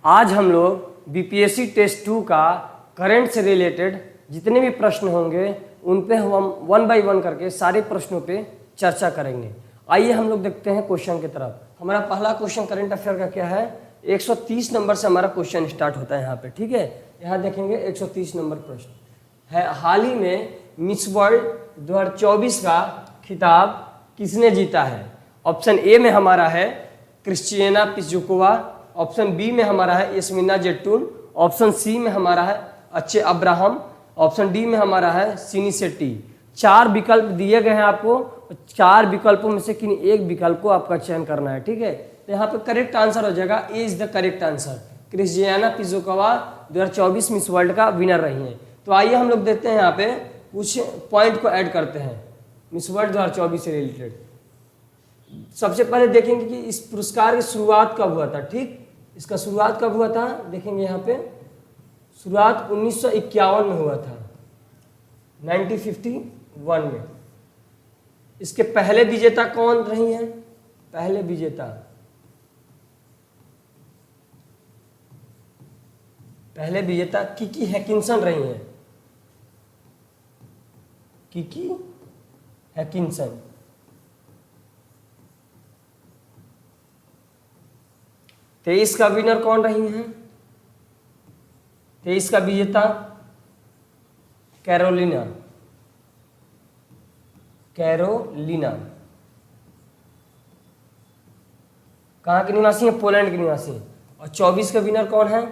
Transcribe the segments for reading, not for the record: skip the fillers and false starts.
आज हम लोग बीपीएससी टेस्ट 2 का करंट से रिलेटेड जितने भी प्रश्न होंगे उन पे हम 1 बाय 1 करके सारे प्रश्नों पे चर्चा करेंगे। आइए हम लोग देखते हैं क्वेश्चन की तरफ। हमारा पहला क्वेश्चन करंट अफेयर का क्या है, 130 नंबर से हमारा क्वेश्चन स्टार्ट होता है यहाँ पे, ठीक है। यहाँ देखेंगे 130 नंबर प्रश्न है, हाल ही में मिस वर्ल्ड 2024 का खिताब किसने जीता है। ऑप्शन ए में हमारा है क्रिस्टियाना पिजुकोवा, ऑप्शन बी में हमारा है यस्मिना जेट्टून, ऑप्शन सी में हमारा है अच्छे अब्राहम, ऑप्शन डी में हमारा है सिनी शेट्टी। 4 विकल्प दिए गए हैं आपको, 4 विकल्पों में से किन्हीं एक विकल्प को आपका चयन करना है, ठीक है। तो यहाँ पे करेक्ट आंसर हो जाएगा, A is the correct answer. Krystyna Pyszkova 2024 Miss World का विनर रही हैं। तो आइए हम लोग देखते हैं यहाँ पे कुछ पॉइंट को ऐड करते हैं मिस वर्ल्ड 2024 से रिलेटेड। सबसे पहले देखेंगे कि इस पुरस्कार की शुरुआत कब हुआ था, ठीक। इसका शुरुआत कब हुआ था, देखेंगे यहाँ पे शुरुआत 1951 में हुआ था, 1951 में। इसके पहले विजेता कौन रही हैं, पहले विजेता किकी हैकिंसन रही हैं, किकी हैकिंसन। तेईस का विनर कौन रही हैं, 23 का विजेता कैरोलिना कहाँ के निवासी है, पोलैंड के निवासी हैं। और 24 का विनर कौन है,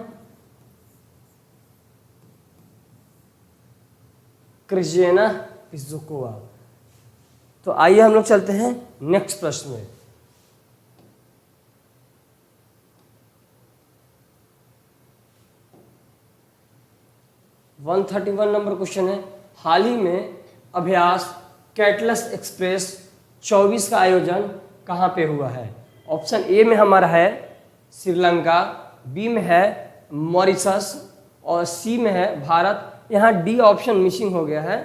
क्रिस्टियाना पिजुकोवा। तो आइए हम लोग चलते हैं नेक्स्ट प्रश्न में। वन 131 नंबर क्वेश्चन है, हाल ही में अभ्यास कैटलस एक्सप्रेस 24 का आयोजन कहाँ पे हुआ है। ऑप्शन ए में हमारा है श्रीलंका, बी में है मॉरिशस और सी में है भारत। यहाँ डी ऑप्शन मिसिंग हो गया है,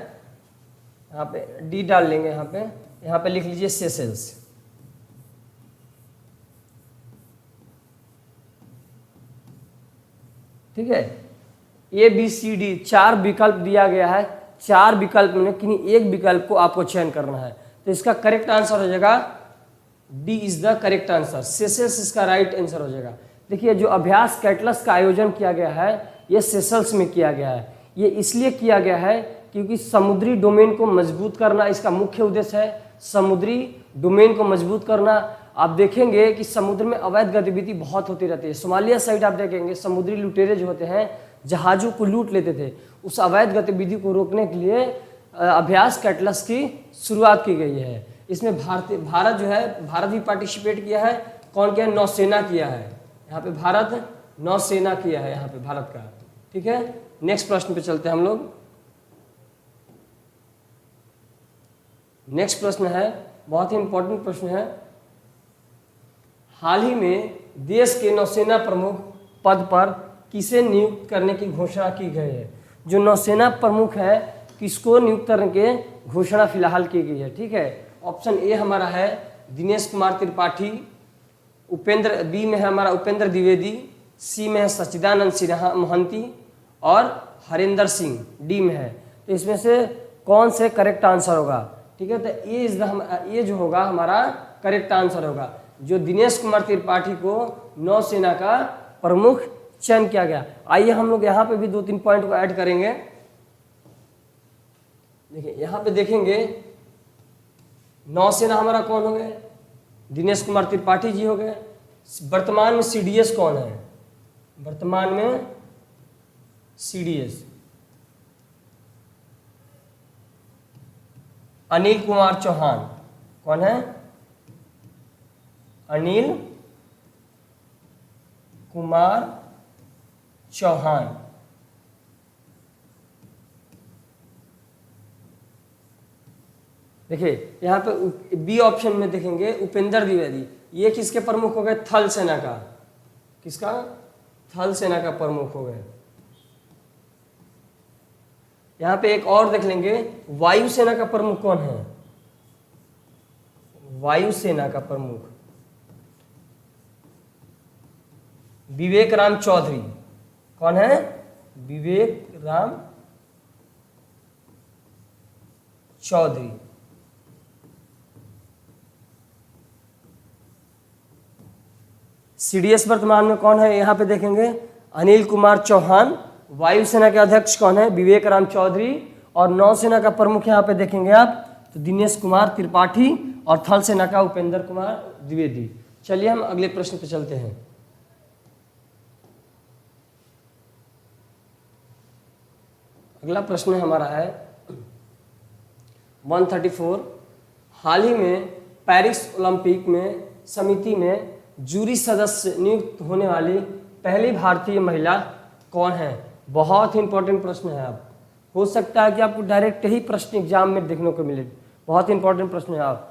यहाँ पे डी डाल लेंगे। यहाँ पे लिख लीजिए सेशेल्स, ठीक है। ए बी सी डी 4 विकल्प दिया गया है, 4 विकल्प में किन्हीं एक विकल्प को आपको चयन करना है। तो इसका करेक्ट आंसर हो जाएगा D is the correct answer, Seychelles इसका राइट आंसर हो जाएगा। देखिए जो अभ्यास कैटलस का आयोजन किया गया है ये सेशेल्स में किया गया है। ये इसलिए किया गया है क्योंकि समुद्री डोमेन को मजबूत करना इसका मुख्य उद्देश्य है, समुद्री डोमेन को मजबूत करना। आप देखेंगे कि समुद्र में अवैध गतिविधि बहुत होती रहती है। सोमालिया साइड आप देखेंगे समुद्री लुटेरे जो होते हैं जहाज़ों को लूट लेते थे, उस अवैध गतिविधि को रोकने के लिए अभ्यास कैटलस की शुरुआत की गई है। इसमें भारत जो है, भारत भी पार्टिसिपेट किया है। कौन किया है, नौसेना किया है। यहाँ पे भारत नौसेना किया है यहाँ पे भारत का, ठीक है। नेक्स्ट प्रश्न पे चलते हैं हम लोग। नेक्स्ट प्रश्न है, बहुत ही इंपॉर्टेंट प्रश्न है, हाल ही में देश के नौसेना प्रमुख पद पर किसे नियुक्त करने की घोषणा की गई है। जो नौसेना प्रमुख है किसको नियुक्त करने की घोषणा फिलहाल की गई है, ठीक है। ऑप्शन ए हमारा है दिनेश कुमार त्रिपाठी, उपेंद्र, बी में है हमारा उपेंद्र द्विवेदी, सी में है सच्चिदानंद सिन्हा मोहंती और हरिंदर सिंह डी में है। तो इसमें से कौन से करेक्ट आंसर होगा, ठीक है। तो ये जो होगा हमारा करेक्ट आंसर होगा, जो दिनेश कुमार त्रिपाठी को नौसेना का प्रमुख चयन किया गया। आइए हम लोग यहाँ पे भी 2-3 पॉइंट को ऐड करेंगे। देखिए यहाँ पे देखेंगे नौसेना हमारा कौन हो गए, दिनेश कुमार त्रिपाठी जी हो गए। वर्तमान में सीडीएस कौन है, वर्तमान में सीडीएस अनिल कुमार चौहान। कौन है, अनिल कुमार चौहान। देखिए यहाँ पे बी ऑप्शन में देखेंगे उपेंद्र द्विवेदी, ये किसके प्रमुख हो गए, थल सेना का, किसका, थल सेना का प्रमुख हो गए। यहाँ पे एक और देख लेंगे, वायुसेना का प्रमुख कौन है, वायुसेना का प्रमुख विवेक राम चौधरी। कौन है? विवेक राम चौधरी। सीडीएस वर्तमान में कौन है? यहाँ पे देखेंगे अनिल कुमार चौहान। वायुसेना के अध्यक्ष कौन है? विवेक राम चौधरी। और नौसेना का प्रमुख यहाँ पे देखेंगे आप तो दिनेश कुमार त्रिपाठी। और थल सेना का उपेंद्र कुमार द्विवेदी। चलिए हम अगले प्रश्न पे चलते हैं। अगला प्रश्न हमारा है 134। हाल ही में पेरिस ओलंपिक में समिति में जूरी सदस्य नियुक्त होने वाली पहली भारतीय महिला कौन है? बहुत ही इंपॉर्टेंट प्रश्न है। आप हो सकता है कि आपको डायरेक्ट ही प्रश्न एग्जाम में देखने को मिले। बहुत इंपॉर्टेंट प्रश्न है। आप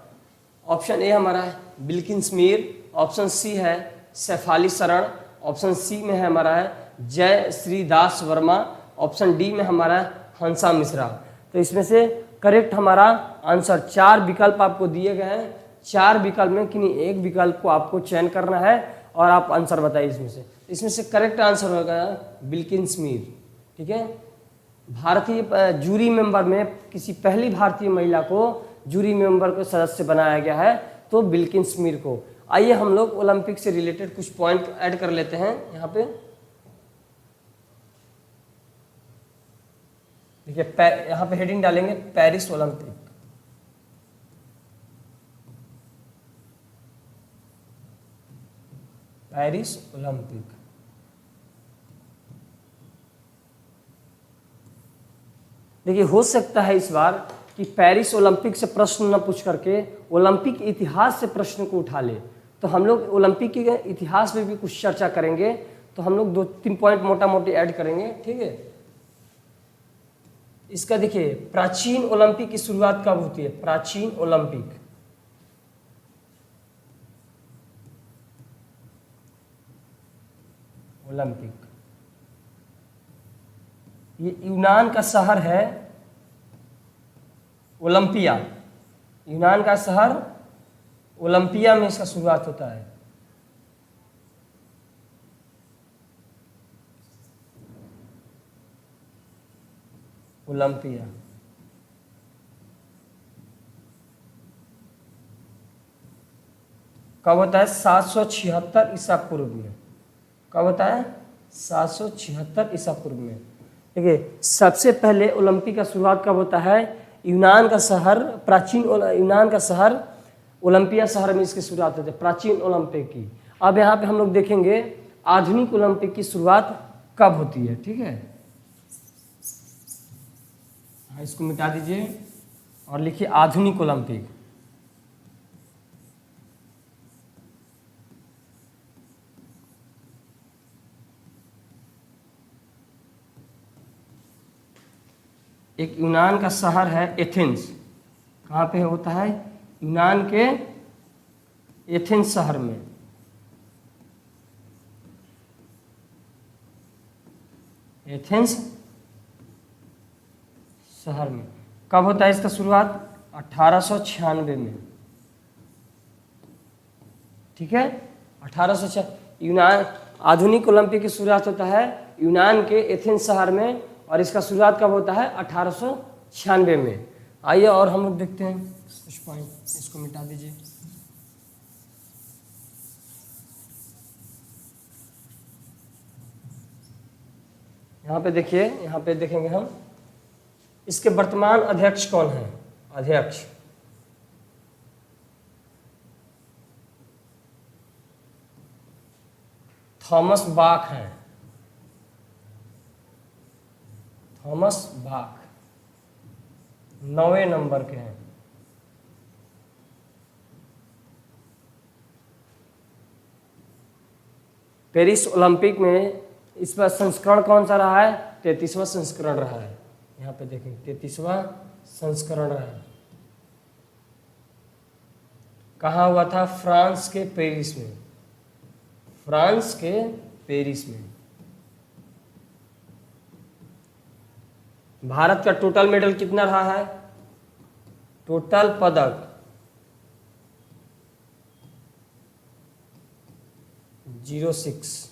ऑप्शन ए हमारा है बिल्किंस मीर। ऑप्शन सी है शेफाली शरण। ऑप्शन सी में है हमारा है जय श्री दास वर्मा। ऑप्शन डी में हमारा है हंसा मिश्रा। तो इसमें से करेक्ट हमारा आंसर 4 विकल्प आपको दिए गए हैं। 4 विकल्प में किन्हीं एक विकल्प को आपको चयन करना है और आप आंसर बताइए इसमें से करेक्ट आंसर होगा बिल्किंस मीर। ठीक है। भारतीय जूरी मेंबर में किसी पहली भारतीय महिला को जूरी मेंबर को सदस्य बनाया गया है तो बिल्किंस मीर को। आइए हम लोग ओलंपिक से रिलेटेड कुछ पॉइंट ऐड कर लेते हैं यहाँ पे। देखिए यहाँ पे हेडिंग डालेंगे पेरिस ओलंपिक। Paris Olympic. देखिए हो सकता है इस बार कि पेरिस ओलंपिक से प्रश्न न पूछ करके ओलंपिक इतिहास से प्रश्न को उठा ले। तो हम लोग ओलंपिक के इतिहास में भी कुछ चर्चा करेंगे। तो हम लोग 2-3 पॉइंट मोटा मोटी ऐड करेंगे। ठीक है। इसका देखिए प्राचीन ओलंपिक की शुरुआत कब होती है? प्राचीन ओलंपिक ये यूनान का शहर है ओलंपिया। यूनान का शहर ओलंपिया में इसका शुरुआत होता है। ओलंपिया कब होता है? 776 ईसा पूर्व में। कब होता है? 776 ईसा पूर्व में। देखिए सबसे पहले ओलंपिक का शुरुआत कब होता है? यूनान का शहर प्राचीन यूनान का शहर ओलंपिया शहर में इसकी शुरुआत होती है प्राचीन ओलंपिक की। अब यहाँ पे हम लोग देखेंगे आधुनिक ओलंपिक की शुरुआत कब होती है। ठीक है। इसको मिटा दीजिए और लिखिए आधुनिक ओलंपिक। एक यूनान का शहर है एथेंस। कहाँ पे होता है? यूनान के एथेंस शहर में। एथेंस शहर में कब होता है इसका शुरुआत? 1896 में। ठीक है। 1806 यूनान आधुनिक ओलंपिक की शुरुआत होता है यूनान के एथेंस शहर में और इसका शुरुआत कब होता है? 1896 में। आइए और हम लोग देखते हैं कुछ पॉइंट। इसको मिटा दीजिए। यहाँ पे देखिए यहाँ पे देखेंगे हम इसके वर्तमान अध्यक्ष कौन है? अध्यक्ष थॉमस बाक हैं। थॉमस बाक 9वें नंबर के हैं। पेरिस ओलंपिक में इस पर संस्करण कौन सा रहा है? 33वां संस्करण रहा है। यहाँ पे देखें 33वां संस्करण रहा है। कहाँ हुआ था? फ्रांस के पेरिस में। फ्रांस के पेरिस में। भारत का टोटल मेडल कितना रहा है? टोटल पदक 06।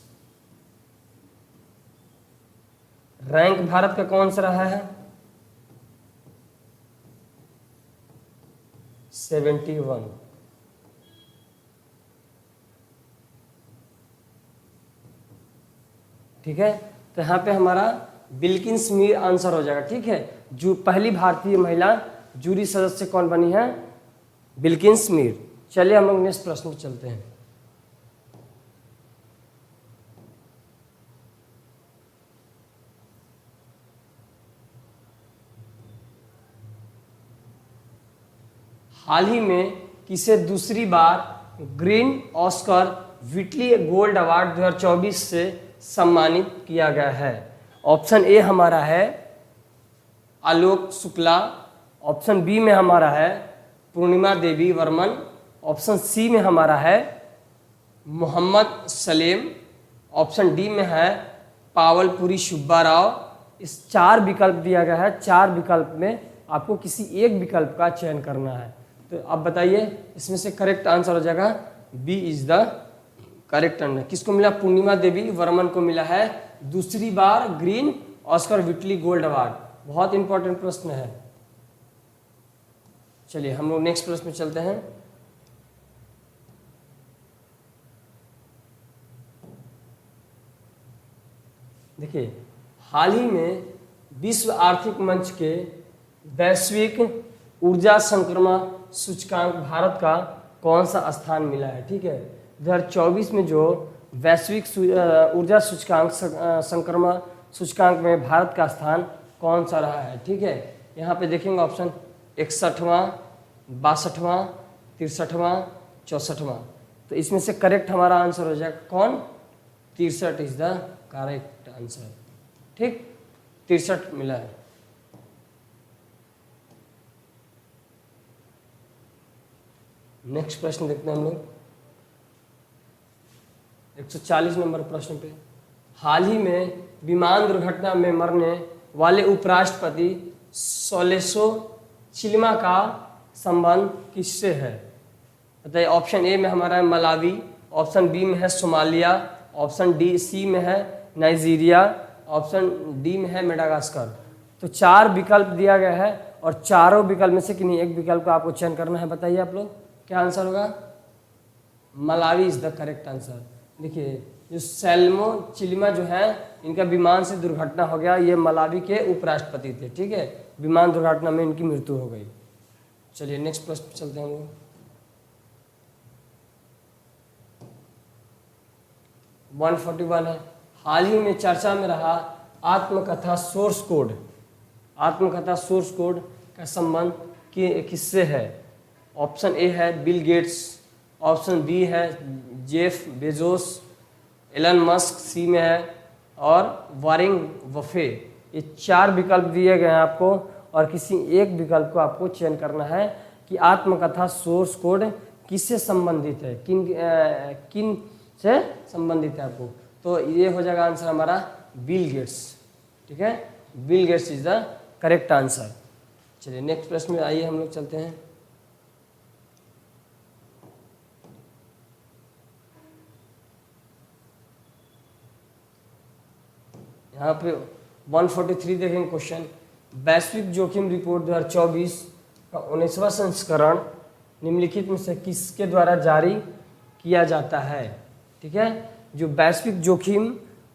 रैंक भारत का कौन सा रहा है? 71। ठीक है, तो यहाँ पे हमारा बिल्किंस मीर आंसर हो जाएगा। ठीक है, जो पहली भारतीय महिला जूरी सदस्य कौन बनी है? बिल्किंस मीर। चलिए हम लोग नेक्स्ट प्रश्न पर चलते हैं। हाल ही में किसे दूसरी बार green Oscar Whitley gold award 2024 से सम्मानित किया गया है? ऑप्शन ए हमारा है आलोक शुक्ला, ऑप्शन बी में हमारा है पूर्णिमा देवी वर्मन, ऑप्शन सी में हमारा है मोहम्मद सलेम, ऑप्शन डी में है पावलपुरी सुब्बा राव। इस 4 विकल्प दिया गया है, 4 विकल्प में आपको किसी एक विकल्प का चयन करना है। तो आप बताइए इसमें से करेक्ट आंसर हो जाएगा B is the correct answer. किसको मिला? पूर्णिमा देवी वर्मन को मिला है दूसरी बार green Oscar Whitley gold award. बहुत इंपॉर्टेंट प्रश्न है। चलिए हम लोग नेक्स्ट प्रश्न में चलते हैं। देखिए, हाल ही में विश्व आर्थिक मंच के वैश्विक ऊर्जा संक्रमण सूचकांक भारत का कौन सा स्थान मिला है? ठीक है, 2024 में जो वैश्विक ऊर्जा सूचकांक संक्रमण सूचकांक में भारत का स्थान कौन सा रहा है? ठीक है, यहाँ पे देखेंगे ऑप्शन 61वां, 62वां, 63वां, 64वां। तो इसमें से करेक्ट हमारा आंसर हो जाएगा कौन? 63 इज द करेक्ट आंसर। ठीक, 63 मिला है। नेक्स्ट प्रश्न देखते हैं हम लोग 140 नंबर प्रश्न पे। हाल ही में विमान दुर्घटना में मरने वाले उपराष्ट्रपति सोलेसो चिलिमा का संबंध किससे है? बताइए। ऑप्शन ए में हमारा है मलावी, ऑप्शन बी में है सोमालिया, ऑप्शन डी सी में है नाइजीरिया, ऑप्शन डी में है मेडागास्कर। तो 4 विकल्प दिया गया है और चारों विकल्प में से किन्हीं एक विकल्प का आपको चयन करना है। बताइए आप लोग क्या आंसर होगा? Malawi is the correct answer. देखिए, जो सेल्मो चिलिमा जो है इनका विमान से दुर्घटना हो गया, ये मलावी के उपराष्ट्रपति थे। ठीक है, विमान दुर्घटना में इनकी मृत्यु हो गई। चलिए नेक्स्ट प्रश्न चलते हैं हम लोग। 141 है। हाल ही में चर्चा में रहा आत्मकथा सोर्स कोड। आत्मकथा सोर्स कोड का संबंध किससे है? ऑप्शन ए है बिल गेट्स, ऑप्शन बी है जेफ बेजोस, एलन मस्क सी में है, और वारिंग बफे। ये 4 विकल्प दिए गए हैं आपको और किसी एक विकल्प को आपको चयन करना है कि आत्मकथा सोर्स कोड किससे संबंधित है, किन से संबंधित है आपको। तो ये हो जाएगा आंसर हमारा बिल गेट्स। ठीक है, Bill Gates is the correct answer. चलिए नेक्स्ट प्रश्न में आइए हम लोग चलते हैं। यहाँ पे 143 देखेंगे क्वेश्चन। वैश्विक जोखिम रिपोर्ट 2024 का 19वां संस्करण निम्नलिखित में से किसके द्वारा जारी किया जाता है? ठीक है, जो वैश्विक जोखिम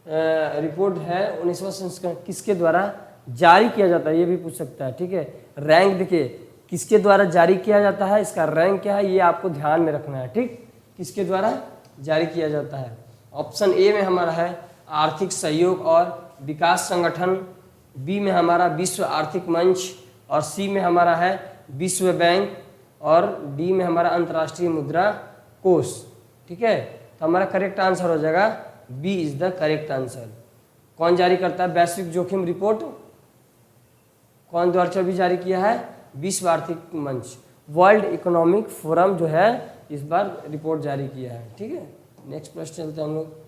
रिपोर्ट है 19वां संस्करण किसके द्वारा जारी किया जाता है, ये भी पूछ सकता है। ठीक है, रैंक देखिए किसके द्वारा जारी किया जाता है, इसका रैंक क्या है ये आपको ध्यान में रखना है। ठीक, किसके द्वारा जारी किया जाता है? ऑप्शन ए में हमारा है आर्थिक सहयोग और विकास संगठन, बी में हमारा विश्व आर्थिक मंच, और सी में हमारा है विश्व बैंक, और डी में हमारा अंतर्राष्ट्रीय मुद्रा कोष। ठीक है, तो हमारा करेक्ट आंसर हो जाएगा B is the correct answer. कौन जारी करता है वैश्विक जोखिम रिपोर्ट? कौन 2024 जारी किया है? विश्व आर्थिक मंच, वर्ल्ड इकोनॉमिक फोरम जो है इस बार रिपोर्ट जारी किया है। ठीक है, नेक्स्ट प्रश्न चलते हैं हम लोग।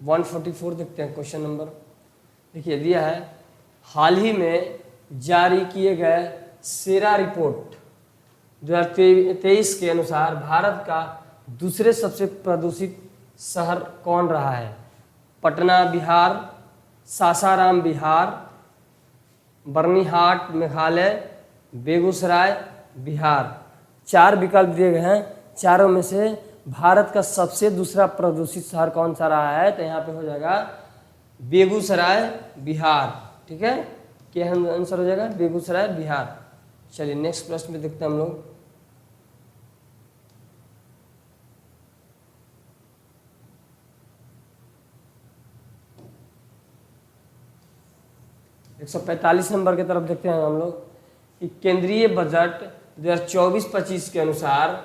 वन 144 देखते हैं क्वेश्चन नंबर। देखिए दिया है हाल ही में जारी किए गए सेरा रिपोर्ट 2023 के अनुसार भारत का दूसरे सबसे प्रदूषित शहर कौन रहा है? पटना बिहार, सासाराम बिहार, बर्निहाट मेघालय, बेगूसराय बिहार। 4 विकल्प दिए गए हैं, चारों में से भारत का सबसे दूसरा प्रदूषित शहर कौन सा रहा है? तो यहाँ पे हो जाएगा बेगूसराय बिहार। ठीक है, क्या आंसर हो जाएगा? बेगूसराय बिहार। चलिए नेक्स्ट प्रश्न में देखते हैं हम लोग। एक 145 नंबर की तरफ देखते हैं हम लोग कि केंद्रीय बजट 2024-25 के अनुसार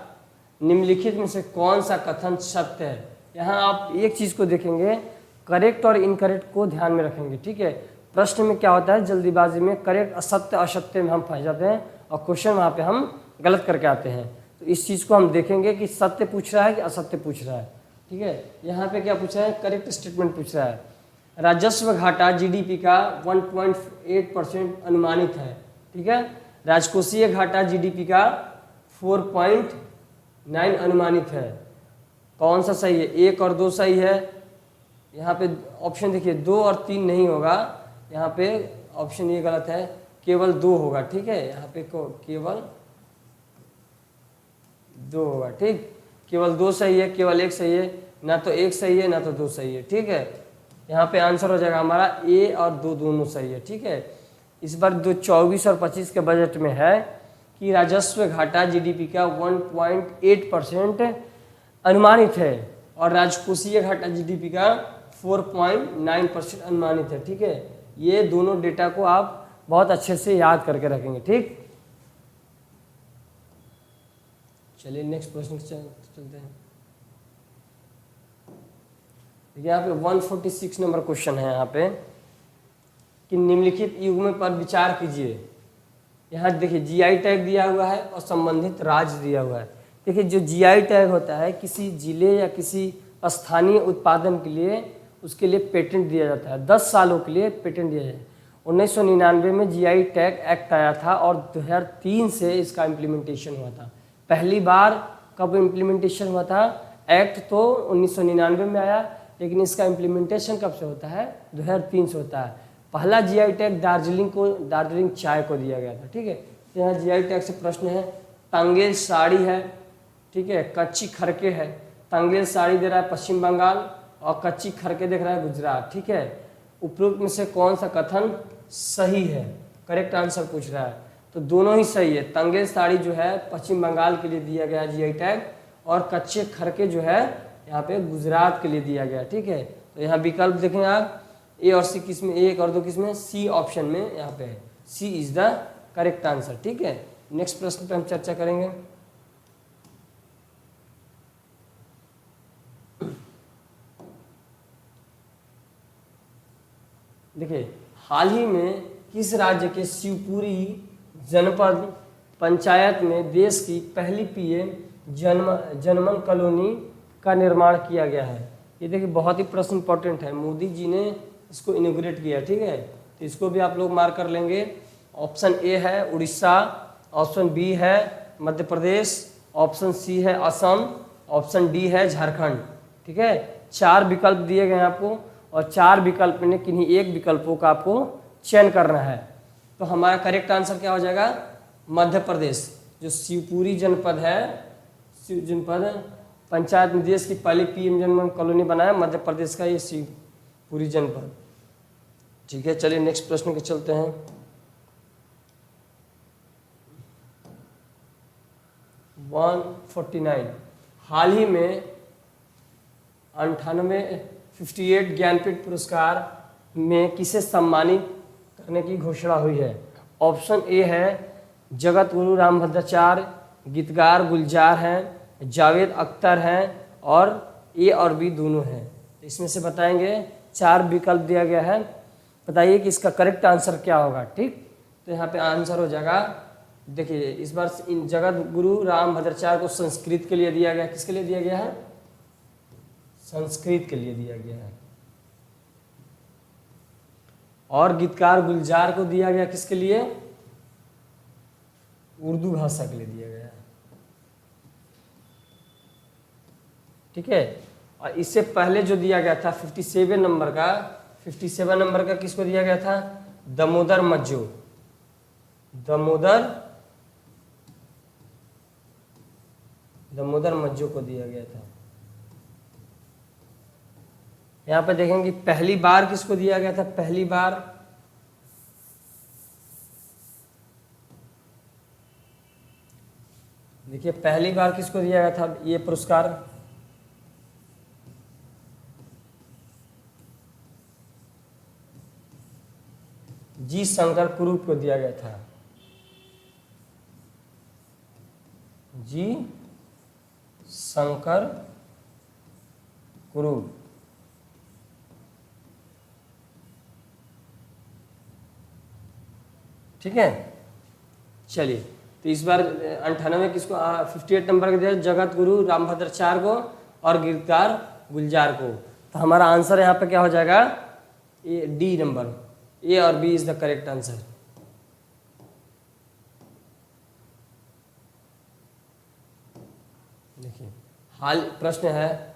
निम्नलिखित में से कौन सा कथन सत्य है? यहाँ आप एक चीज को देखेंगे, करेक्ट और इनकरेक्ट को ध्यान में रखेंगे। ठीक है, प्रश्न में क्या होता है, जल्दीबाजी में करेक्ट असत्य असत्य में हम फंस जाते हैं और क्वेश्चन वहाँ पे हम गलत करके आते हैं। तो इस चीज को हम देखेंगे कि सत्य पूछ रहा है कि असत्य पूछ रहा है। ठीक है, यहाँ पे क्या पूछ रहा है? करेक्ट स्टेटमेंट पूछ रहा है। राजस्व घाटा जीडीपी का 1.8% अनुमानित है। ठीक है, राजकोषीय घाटा जीडीपी का 4.9 अनुमानित है। कौन सा सही है? 1 और 2 सही है। यहाँ पे ऑप्शन देखिए 2 और 3 नहीं होगा, यहाँ पे ऑप्शन ये गलत है, केवल 2 होगा। ठीक है, यहाँ पे केवल 2 होगा। ठीक, केवल 2 सही है, केवल 1 सही है, ना तो 1 सही है ना तो 2 सही है। ठीक है, यहाँ पे आंसर हो जाएगा हमारा ए और 2 दोनों सही है। ठीक है, इस बार 2024 और 25 के बजट में है कि राजस्व घाटा जीडीपी का 1.8% अनुमानित है और राजकोषीय घाटा जीडीपी का 4.9% अनुमानित है। ठीक है, ये दोनों डेटा को आप बहुत अच्छे से याद करके रखेंगे। ठीक, चलिए नेक्स्ट प्रश्न चलते हैं। यहाँ पे 146 नंबर क्वेश्चन है यहाँ पे कि निम्नलिखित युग्म पर विचार कीजिए। यहाँ देखिए जीआई टैग दिया हुआ है और संबंधित राज्य दिया हुआ है। देखिए जो जीआई टैग होता है किसी जिले या किसी स्थानीय उत्पादन के लिए, उसके लिए पेटेंट दिया जाता है। 10 सालों के लिए पेटेंट दिया जाता है। 1999 में जीआई टैग एक्ट आया था और 2003 से इसका इम्प्लीमेंटेशन हुआ था। पहली बार कब इम्प्लीमेंटेशन हुआ था? एक्ट तो 1999 में आया, लेकिन इसका इम्प्लीमेंटेशन कब से होता है? 2003 से होता है। पहला जीआई टैग दार्जिलिंग चाय को दिया गया था। ठीक है, यहाँ जीआई टैग से प्रश्न है। तांगेल साड़ी है, ठीक है, कच्ची खरके है। तांगेल साड़ी दे रहा है पश्चिम बंगाल और कच्ची खरके देख रहा है गुजरात। ठीक है, उपरोक्त में से कौन सा कथन सही है? करेक्ट आंसर पूछ रहा है, तो दोनों ही सही है। तांगेल साड़ी जो है पश्चिम बंगाल के लिए दिया गया जीआई टैग और कच्चे खरके जो है यहाँ पे गुजरात के लिए दिया गया। ठीक है, तो यहाँ विकल्प देखें आप, ए और सी किस में? 1 और 2 किस में? सी ऑप्शन में यहाँ पे है। सी इज द करेक्ट आंसर। ठीक है, नेक्स्ट प्रश्न पे हम चर्चा करेंगे। देखिए हाल ही में किस राज्य के शिवपुरी जनपद पंचायत में देश की पहली पीएम जनमन कॉलोनी का निर्माण किया गया है? ये देखिए बहुत ही प्रश्न इंपॉर्टेंट है, मोदी जी ने इसको इनोग्रेट किया। ठीक है, तो इसको भी आप लोग मार्क कर लेंगे। ऑप्शन ए है उड़ीसा, ऑप्शन बी है मध्य प्रदेश, ऑप्शन सी है असम, ऑप्शन डी है झारखंड। ठीक है, 4 विकल्प दिए गए हैं आपको और 4 विकल्प में किन्हीं एक विकल्पों का आपको चयन करना है। तो हमारा करेक्ट आंसर क्या हो जाएगा? मध्य प्रदेश। जो शिवपुरी जनपद है, जनपद पंचायत में देश की पहली पीएम जनमन कॉलोनी बनाया मध्य प्रदेश का ये शिवपुरी जनपद। ठीक है, चलिए नेक्स्ट प्रश्न के चलते हैं। वन 49 हाल ही में 58 ज्ञानपीठ पुरस्कार में किसे सम्मानित करने की घोषणा हुई है? ऑप्शन ए है जगत गुरु रामभद्राचार्य, गीतकार गुलजार हैं, जावेद अख्तर हैं और ए और बी दोनों हैं। इसमें से बताएंगे। 4 विकल्प दिया गया है, बताइए कि इसका करेक्ट आंसर क्या होगा। ठीक, तो यहाँ पे आंसर हो जाएगा, देखिए इस बार इन जगत गुरु रामभद्राचार्य को संस्कृत के लिए दिया गया। किसके लिए दिया गया है? संस्कृत के लिए दिया गया है। और गीतकार गुलजार को दिया गया किसके लिए? उर्दू भाषा के लिए दिया गया है। ठीक है। और इससे पहले जो दिया गया था 57 नंबर का, 57 नंबर का किसको दिया गया था? दामोदर मज्जो, दामोदर मज्जो को दिया गया था। यहाँ पे देखेंगे पहली बार किसको दिया गया था? पहली बार देखिए पहली बार किसको दिया गया था ये पुरस्कार? जी शंकर कुरूप को दिया गया था। जी शंकर कुरूप। ठीक है, चलिए तो इस बार 98 किसको 58 नंबर का दिया? जगत गुरु रामभद्राचार्य को और गिरधार गुलजार को। तो हमारा आंसर यहाँ पे क्या हो जाएगा? ए डी नंबर, ए और B is the correct answer. देखिए प्रश्न है,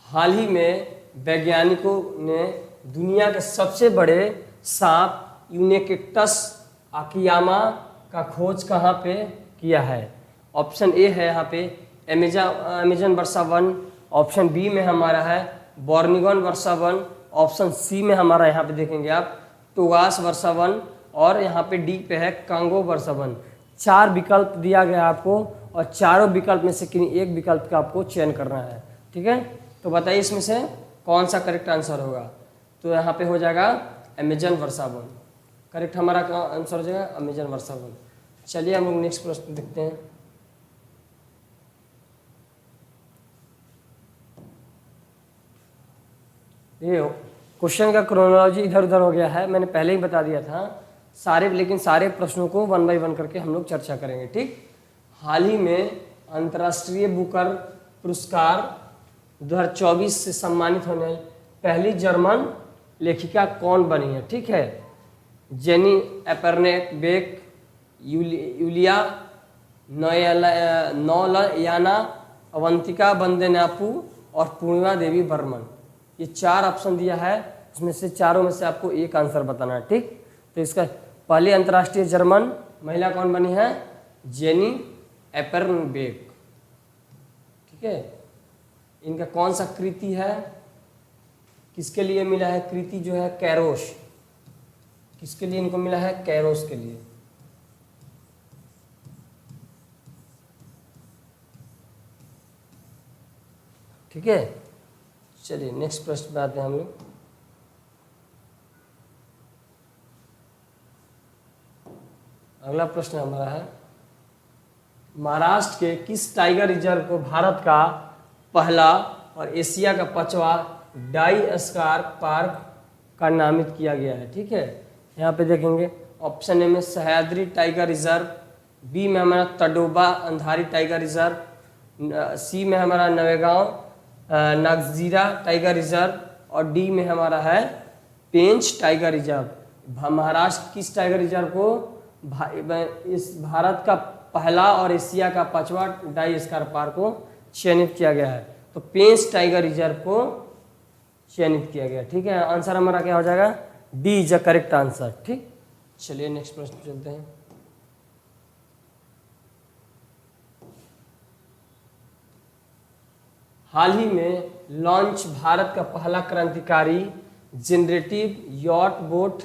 हाल ही में वैज्ञानिकों ने दुनिया के सबसे बड़े सांप यूनिकेटस आकियामा का खोज कहाँ पे किया है? ऑप्शन ए है यहाँ पे अमेजन वर्षा वन, ऑप्शन बी में हमारा है बोर्निगन वर्षा वन, ऑप्शन सी में हमारा यहाँ पे देखेंगे आप टोगास वर्षा वन, और यहाँ पे डी पे है कांगो वर्षा वन। 4 विकल्प दिया गया आपको और चारों विकल्प में से किसी एक विकल्प का आपको चयन करना है। ठीक है, तो बताइए इसमें से कौन सा करेक्ट आंसर होगा? तो यहाँ पे हो जाएगा अमेजन वर्षा वन, करेक्ट हमारा आंसर हो जाएगा अमेजन वर्षा वन। चलिए हम लोग नेक्स्ट प्रश्न देखते हैं। ये क्वेश्चन का क्रोनोलॉजी इधर उधर हो गया है, मैंने पहले ही बता दिया था सारे, लेकिन सारे प्रश्नों को 1 बाय 1 करके हम लोग चर्चा करेंगे। ठीक, हाल ही में अंतर्राष्ट्रीय बुकर पुरस्कार 2024 से सम्मानित होने पहली जर्मन लेखिका कौन बनी है? ठीक है, जेनी एपर्नेबेक, यूलिया नौलयाना, अवंतिका बंदेनापू और पूर्णिमा देवी बर्मन। ये 4 ऑप्शन दिया है, उसमें से चारों में से आपको एक आंसर बताना है। ठीक, तो इसका पहली अंतर्राष्ट्रीय जर्मन महिला कौन बनी है? जेनी एपर्नबेक। ठीक है, इनका कौन सा कृति है, किसके लिए मिला है? कृति जो है कैरोश, किसके लिए इनको मिला है? कैरोश के लिए। ठीक है, चलिए नेक्स्ट प्रश्न पे आते हैं हम लोग। अगला प्रश्न हमारा है, महाराष्ट्र के किस टाइगर रिजर्व को भारत का पहला और एशिया का 5वां डाई पार्क का नामित किया गया है? ठीक है, यहाँ पे देखेंगे ऑप्शन ए में सह्याद्री टाइगर रिजर्व, बी में हमारा तडोबा अंधारी टाइगर रिजर्व, सी में हमारा नवेगांव नागजीरा टाइगर रिजर्व और डी में हमारा है पेंच टाइगर रिजर्व। महाराष्ट्र किस टाइगर रिजर्व को इस भारत का पहला और एशिया का 5वां डाई पार्क को चयनित किया गया है? तो पेंच टाइगर रिजर्व को चयनित किया गया। ठीक है, आंसर हमारा क्या हो जाएगा? D is the correct answer. ठीक, चलिए नेक्स्ट प्रश्न चलते हैं। हाल ही में लॉन्च भारत का पहला क्रांतिकारी जनरेटिव यॉट बोट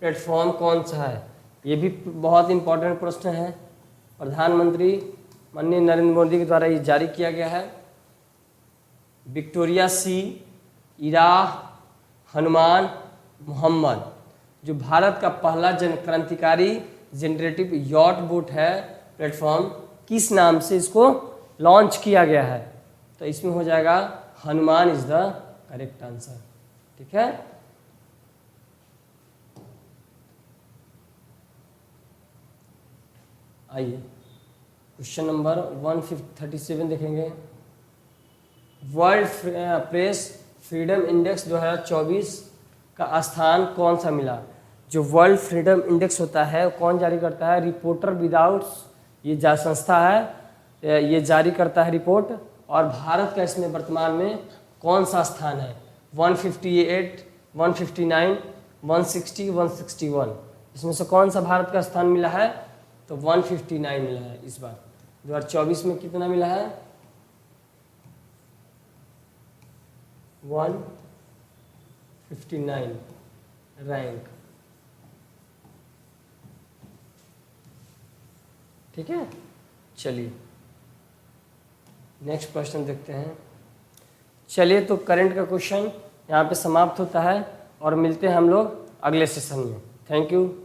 प्लेटफॉर्म कौन सा है? ये भी बहुत इंपॉर्टेंट प्रश्न है, प्रधानमंत्री माननीय नरेंद्र मोदी के द्वारा ये जारी किया गया है। विक्टोरिया सी, इराह, हनुमान, मोहम्मद। जो भारत का पहला क्रांतिकारी जनरेटिव यॉट बोट है प्लेटफॉर्म, किस नाम से इसको लॉन्च किया गया है? तो इसमें हो जाएगा Hanuman is the correct answer. ठीक है, आइए क्वेश्चन नंबर 137 देखेंगे। वर्ल्ड प्रेस फ्रीडम इंडेक्स 2024 का स्थान कौन सा मिला? जो वर्ल्ड फ्रीडम इंडेक्स होता है कौन जारी करता है? रिपोर्टर विदाउट, ये संस्था है, ये जारी करता है रिपोर्ट। और भारत का इसमें वर्तमान में कौन सा स्थान है? 158, 159, 160, 161, इसमें से कौन सा भारत का स्थान मिला है? तो 159 मिला है इस बार। 2024 में कितना मिला है? 159 रैंक। ठीक है, चलिए नेक्स्ट प्रश्न देखते हैं। चलिए तो करंट का क्वेश्चन यहाँ पे समाप्त होता है और मिलते हैं हम लोग अगले सेशन में। Thank you.